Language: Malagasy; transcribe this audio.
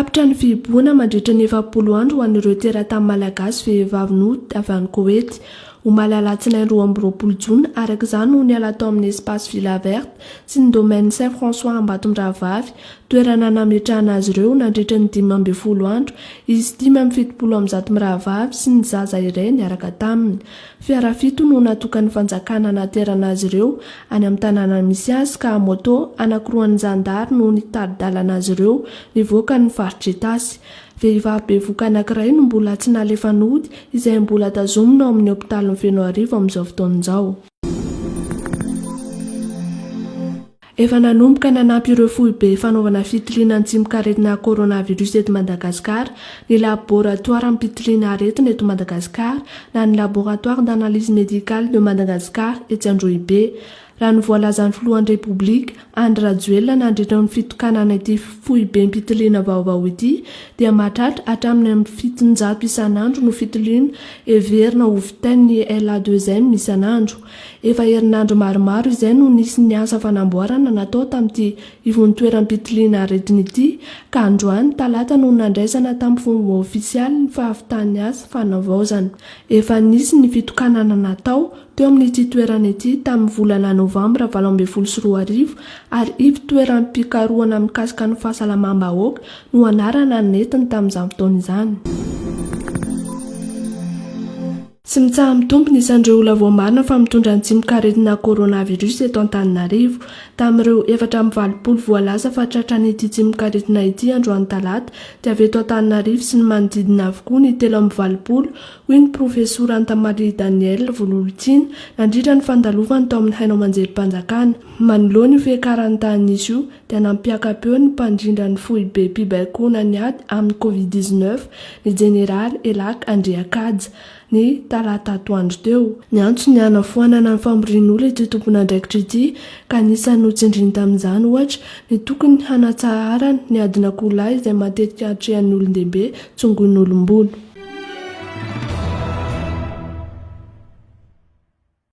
Tapitra ny fihiboana mandritra ny 70 andro ho an'ireo teratany malagasy vehivavy nody avy any Koety. Omaly alatsinainy 20 Jona araka izany no niala tao amin'ny espace Villa Verte sy ny domaine Saint-François Ambatombaravavy, toerana nametrahana azy ireo nandritra ny 12 andro, izy 570 sy ny zaza iray niaraka taminy. Fiara fito no natokany fanjakana naterana azy ireo any amin'ny tanàna misy azy ka moto anankiroa ny zandary no nitady-dalana azy ireo nivoaka ny faritra Itasy. Vehivavy bevoka anankiray no mbola tsy nalefa nody izay mbola tazomina ao amin'ny hôpitaly ny Fenoarivo amin'izao fotoan'izao. Efa nanomboka nanampy ireo foibe fanaovana fitiliana antsimon-karetina coronavirus eto Madagasikara ny laboratoire mpitiliana aretina eto Madagasikara na ny laboratoire d'analyse médicale de Madagascar etsy Androhibe. Raha ny voalazan'ny filohan'ny Repoblika Andry Rajoelina nandritra ny fitokanana ity foibe mpitiliana vaovao ity dia mahatratra hatramin'ny 700 isan'andro no fitiliana heverina ho vitain'ny LA2M isan'andro. Efa herinandro maromaro izay no nisy ny asa fanamboarana natao tamin'ity ivony toeram-pitiliana aretina ity ka androany talata no nandraisana tamin'ny fomba ofisialy ny fahavitany asa fanavaozana. Efa nisy ny fitokanana natao teo amin'ity toerana ity tamin'ny volana Novambra 2024 ary ivy toeram-pikarohana mikasika ny fahasalamam-bahoaka no anarana netiny tamin'izany fotoana izany. Tsy mitsaha mitombo nisan'ireo olona voamarina fa mitondra antsimon-karetina coronavirus eto Antananarivo. Tamin'ireo 420 voalaza fa tratran'ity antsimon-karetina ity androany talata dia avy eto Antananarivo sy ny manodidina avokoa ny 320 hoy ny profesora Antamarie Daniel Vololitsina nandritra ny fandalovany tao amin'ny haino amanjerim-panjakana. Manoloana io fiakarantahan'izy io dia nampiaka-peo ny mpandrindra ny foibe mpibaikoana ny ady amin'ny Covid-19 ny Jeneraly Elaka Andriakaja ny talata atoandro teo. Ny antso ny hanafoanana ny famorian'olona ity tompon'andraikitra ity ka anisan'ny notsindriny tamin'izany ohatra ny tokony hanatsarana ny adina kolahy izay matetika hatrehan'ny olon-dehibe tsongon'olombolo.